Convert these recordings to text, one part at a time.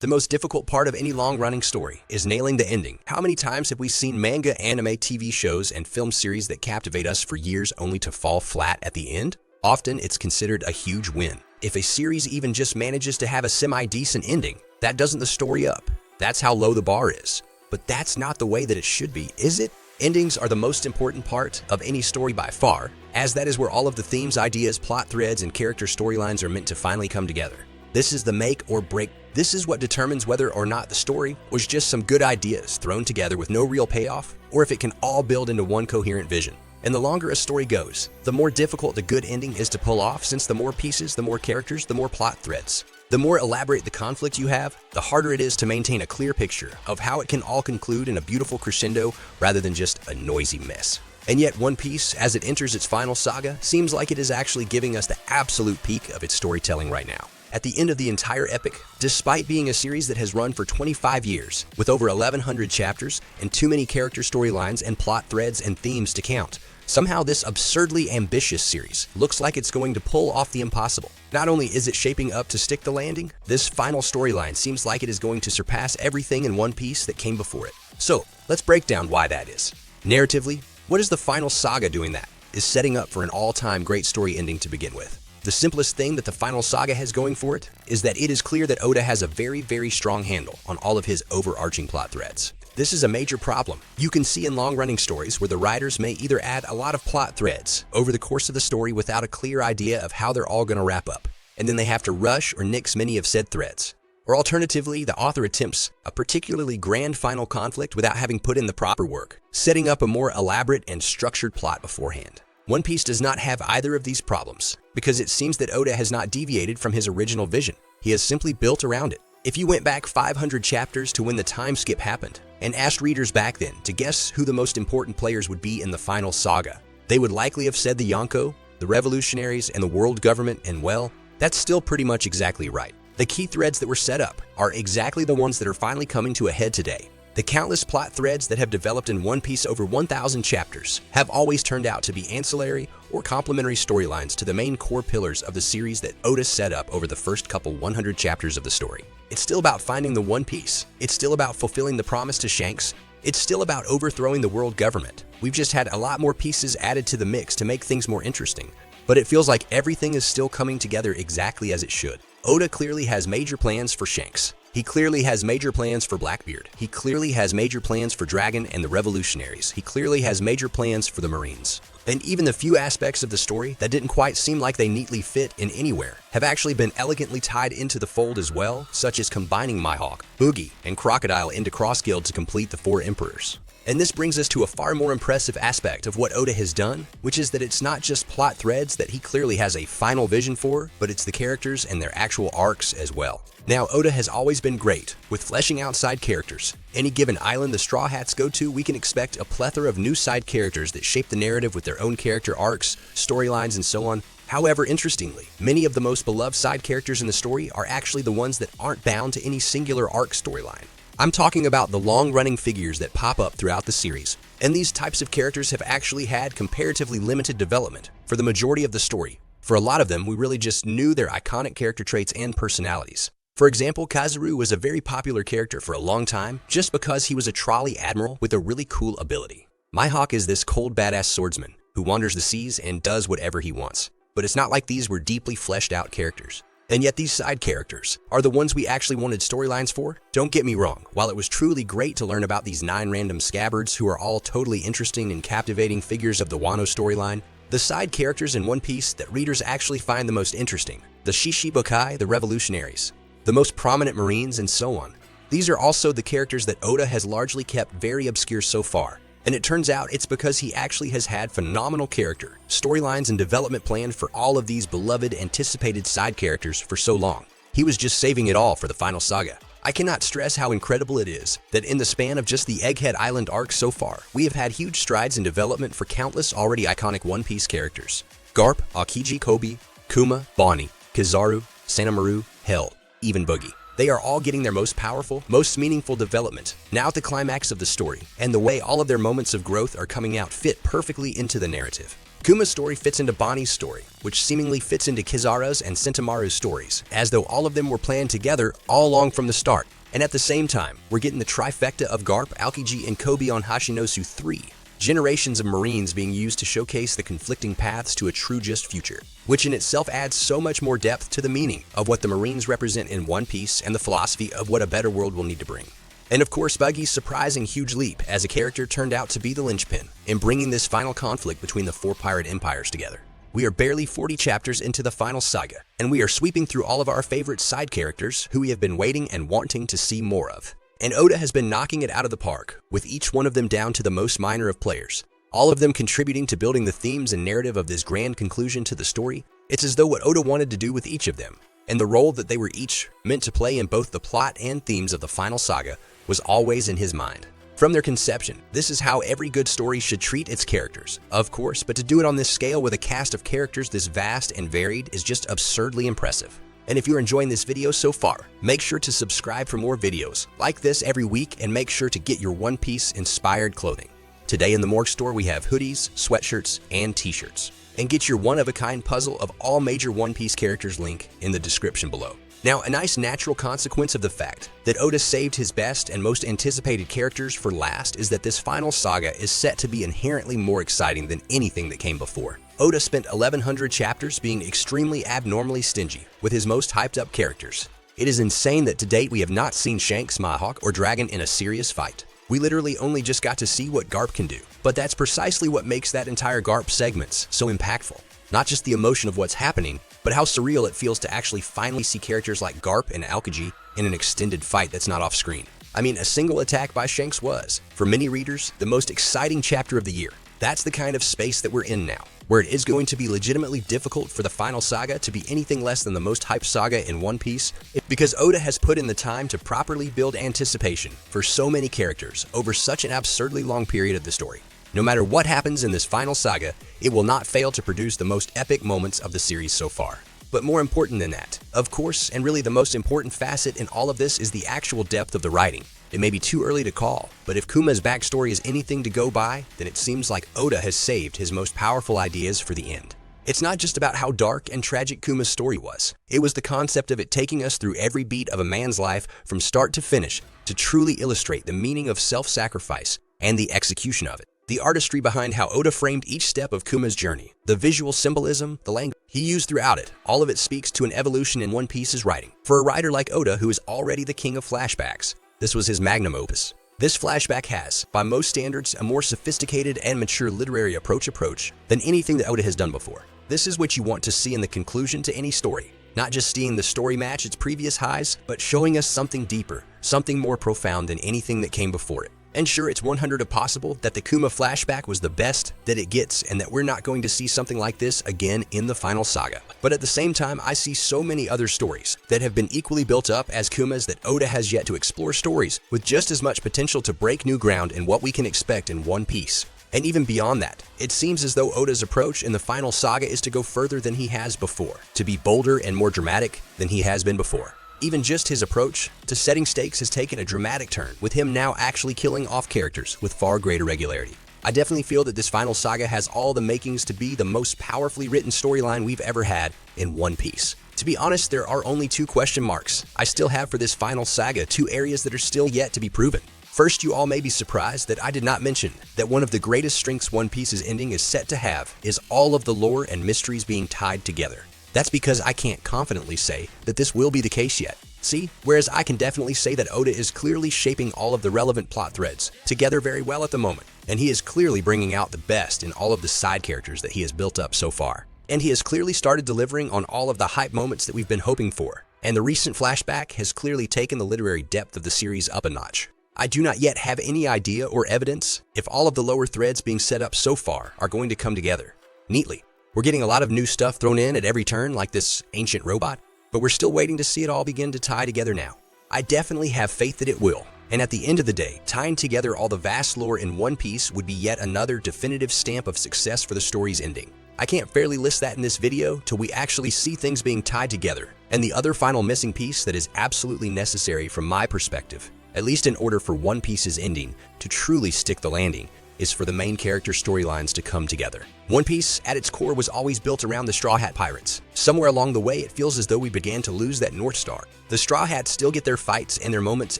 The most difficult part of any long-running story is nailing the ending. How many times have we seen manga, anime, TV shows, and film series that captivate us for years only to fall flat at the end? Often, it's considered a huge win. If a series even just manages to have a semi-decent ending, that doesn't the story up. That's how low the bar is. But that's not the way that it should be, is it? Endings are the most important part of any story by far, as that is where all of the themes, ideas, plot threads, and character storylines are meant to finally come together. This is the make or break. This is what determines whether or not the story was just some good ideas thrown together with no real payoff, or if it can all build into one coherent vision. And the longer a story goes, the more difficult the good ending is to pull off, since the more pieces, the more characters, the more plot threads. The more elaborate the conflict you have, the harder it is to maintain a clear picture of how it can all conclude in a beautiful crescendo rather than just a noisy mess. And yet One Piece, as it enters its final saga, seems like it is actually giving us the absolute peak of its storytelling right now. At the end of the entire epic, despite being a series that has run for 25 years, with over 1,100 chapters and too many character storylines and plot threads and themes to count, somehow this absurdly ambitious series looks like it's going to pull off the impossible. Not only is it shaping up to stick the landing, this final storyline seems like it is going to surpass everything in One Piece that came before it. So, let's break down why that is. Narratively, what is the final saga doing that is setting up for an all-time great story ending to begin with? The simplest thing that the final saga has going for it is that it is clear that Oda has a very strong handle on all of his overarching plot threads. This is a major problem you can see in long-running stories where the writers may either add a lot of plot threads over the course of the story without a clear idea of how they're all going to wrap up, and then they have to rush or nix many of said threads. Or alternatively, the author attempts a particularly grand final conflict without having put in the proper work, setting up a more elaborate and structured plot beforehand. One Piece does not have either of these problems, because it seems that Oda has not deviated from his original vision. He has simply built around it. If you went back 500 chapters to when the time skip happened, and asked readers back then to guess who the most important players would be in the final saga, they would likely have said the Yonko, the revolutionaries, and the world government, and well, that's still pretty much exactly right. The key threads that were set up are exactly the ones that are finally coming to a head today. The countless plot threads that have developed in One Piece over 1,000 chapters have always turned out to be ancillary or complementary storylines to the main core pillars of the series that Oda set up over the first couple 100 chapters of the story. It's still about finding the One Piece. It's still about fulfilling the promise to Shanks. It's still about overthrowing the world government. We've just had a lot more pieces added to the mix to make things more interesting. But it feels like everything is still coming together exactly as it should. Oda clearly has major plans for Shanks. He clearly has major plans for Blackbeard. He clearly has major plans for Dragon and the Revolutionaries. He clearly has major plans for the Marines. And even the few aspects of the story that didn't quite seem like they neatly fit in anywhere have actually been elegantly tied into the fold as well, such as combining Mihawk, Boogie, and Crocodile into Cross Guild to complete the 4 Emperors. And this brings us to a far more impressive aspect of what Oda has done, which is that it's not just plot threads that he clearly has a final vision for, but it's the characters and their actual arcs as well. Now, Oda has always been great with fleshing out side characters. Any given island the Straw Hats go to, we can expect a plethora of new side characters that shape the narrative with their own character arcs, storylines, and so on. However, interestingly, many of the most beloved side characters in the story are actually the ones that aren't bound to any singular arc storyline. I'm talking about the long-running figures that pop up throughout the series, and these types of characters have actually had comparatively limited development for the majority of the story. For a lot of them, we really just knew their iconic character traits and personalities. For example, Kazuru was a very popular character for a long time just because he was a trolley admiral with a really cool ability. Mihawk is this cold badass swordsman who wanders the seas and does whatever he wants. But it's not like these were deeply fleshed out characters. And yet these side characters are the ones we actually wanted storylines for. Don't get me wrong, while it was truly great to learn about these 9 random scabbards who are all totally interesting and captivating figures of the Wano storyline, the side characters in One Piece that readers actually find the most interesting, the Shishibukai, the revolutionaries, the most prominent Marines, and so on. These are also the characters that Oda has largely kept very obscure so far. And it turns out it's because he actually has had phenomenal character, storylines, and development planned for all of these beloved, anticipated side characters for so long. He was just saving it all for the final saga. I cannot stress how incredible it is that in the span of just the Egghead Island arc so far, we have had huge strides in development for countless already iconic One Piece characters. Garp, Aokiji Kobe, Kuma, Bonnie, Kizaru, Sanamaru, hell, even Boogie. They are all getting their most powerful, most meaningful development now at the climax of the story, and the way all of their moments of growth are coming out fit perfectly into the narrative. Kuma's story fits into Bonnie's story, which seemingly fits into Kizara's and Sentamaru's stories, as though all of them were planned together all along from the start. And at the same time, we're getting the trifecta of Garp, Aokiji, and Kobe on Hashinosu 3. Generations of Marines being used to showcase the conflicting paths to a true just future, which in itself adds so much more depth to the meaning of what the Marines represent in One Piece and the philosophy of what a better world will need to bring. And of course, Buggy's surprising huge leap as a character turned out to be the linchpin in bringing this final conflict between the four pirate empires together. We are barely 40 chapters into the final saga, and we are sweeping through all of our favorite side characters who we have been waiting and wanting to see more of. And Oda has been knocking it out of the park, with each one of them down to the most minor of players, all of them contributing to building the themes and narrative of this grand conclusion to the story. It's as though what Oda wanted to do with each of them, and the role that they were each meant to play in both the plot and themes of the final saga, was always in his mind. From their conception, this is how every good story should treat its characters, of course, but to do it on this scale with a cast of characters this vast and varied is just absurdly impressive. And if you're enjoying this video so far, make sure to subscribe for more videos like this every week, and make sure to get your One Piece inspired clothing. Today in the Morgue store we have hoodies, sweatshirts, and t-shirts. And get your one-of-a-kind puzzle of all major One Piece characters link in the description below. Now, a nice natural consequence of the fact that Oda saved his best and most anticipated characters for last is that this final saga is set to be inherently more exciting than anything that came before. Oda spent 1,100 chapters being extremely abnormally stingy with his most hyped-up characters. It is insane that to date we have not seen Shanks, Mihawk, or Dragon in a serious fight. We literally only just got to see what Garp can do. But that's precisely what makes that entire Garp segments so impactful. Not just the emotion of what's happening, but how surreal it feels to actually finally see characters like Garp and Aokiji in an extended fight that's not off screen. I mean, a single attack by Shanks was, for many readers, the most exciting chapter of the year. That's the kind of space that we're in now, where it is going to be legitimately difficult for the final saga to be anything less than the most hyped saga in One Piece, because Oda has put in the time to properly build anticipation for so many characters over such an absurdly long period of the story. No matter what happens in this final saga, it will not fail to produce the most epic moments of the series so far. But more important than that, of course, and really the most important facet in all of this is the actual depth of the writing. It may be too early to call, but if Kuma's backstory is anything to go by, then it seems like Oda has saved his most powerful ideas for the end. It's not just about how dark and tragic Kuma's story was. It was the concept of it taking us through every beat of a man's life from start to finish to truly illustrate the meaning of self-sacrifice and the execution of it. The artistry behind how Oda framed each step of Kuma's journey, the visual symbolism, the language he used throughout it, all of it speaks to an evolution in One Piece's writing. For a writer like Oda, who is already the king of flashbacks, this was his magnum opus. This flashback has, by most standards, a more sophisticated and mature literary approach than anything that Oda has done before. This is what you want to see in the conclusion to any story. Not just seeing the story match its previous highs, but showing us something deeper, something more profound than anything that came before it. And sure, it's 100% possible that the Kuma flashback was the best that it gets and that we're not going to see something like this again in the final saga. But at the same time, I see so many other stories that have been equally built up as Kuma's that Oda has yet to explore, stories with just as much potential to break new ground in what we can expect in One Piece. And even beyond that, it seems as though Oda's approach in the final saga is to go further than he has before, to be bolder and more dramatic than he has been before. Even just his approach to setting stakes has taken a dramatic turn, with him now actually killing off characters with far greater regularity. I definitely feel that this final saga has all the makings to be the most powerfully written storyline we've ever had in One Piece. To be honest, there are only two question marks I still have for this final saga, two areas that are still yet to be proven. First, you all may be surprised that I did not mention that one of the greatest strengths One Piece's ending is set to have is all of the lore and mysteries being tied together. That's because I can't confidently say that this will be the case yet. See, whereas I can definitely say that Oda is clearly shaping all of the relevant plot threads together very well at the moment, and he is clearly bringing out the best in all of the side characters that he has built up so far. And he has clearly started delivering on all of the hype moments that we've been hoping for, and the recent flashback has clearly taken the literary depth of the series up a notch. I do not yet have any idea or evidence if all of the lower threads being set up so far are going to come together neatly. We're getting a lot of new stuff thrown in at every turn, like this ancient robot, but we're still waiting to see it all begin to tie together now. I definitely have faith that it will, and at the end of the day, tying together all the vast lore in One Piece would be yet another definitive stamp of success for the story's ending. I can't fairly list that in this video till we actually see things being tied together, and the other final missing piece that is absolutely necessary from my perspective, at least in order for One Piece's ending to truly stick the landing, is for the main character storylines to come together. One Piece, at its core, was always built around the Straw Hat Pirates. Somewhere along the way, it feels as though we began to lose that North Star. The Straw Hats still get their fights and their moments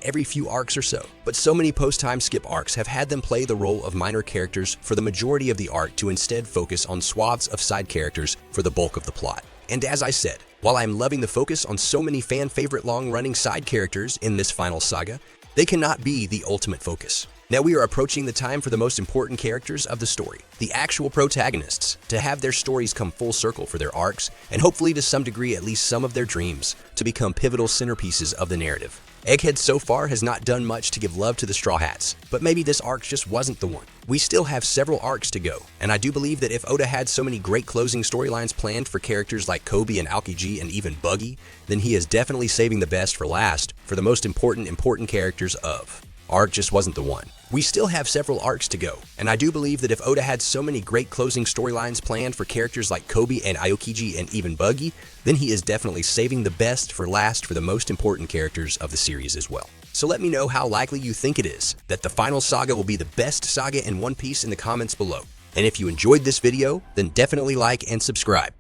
every few arcs or so, but so many post-time skip arcs have had them play the role of minor characters for the majority of the arc to instead focus on swaths of side characters for the bulk of the plot. And as I said, while I'm loving the focus on so many fan-favorite long-running side characters in this final saga, they cannot be the ultimate focus. Now we are approaching the time for the most important characters of the story, the actual protagonists, to have their stories come full circle for their arcs, and hopefully to some degree at least some of their dreams to become pivotal centerpieces of the narrative. Egghead so far has not done much to give love to the Straw Hats, but maybe this arc just wasn't the one. We still have several arcs to go, and I do believe that if Oda had so many great closing storylines planned for characters like Kobe and Aokiji and even Buggy, then he is definitely saving the best for last for the most important characters of. Arc just wasn't the one. We still have several arcs to go, and I do believe that if Oda had so many great closing storylines planned for characters like Kobe and Aokiji and even Buggy, then he is definitely saving the best for last for the most important characters of the series as well. So let me know how likely you think it is that the final saga will be the best saga in One Piece in the comments below. And if you enjoyed this video, then definitely like and subscribe.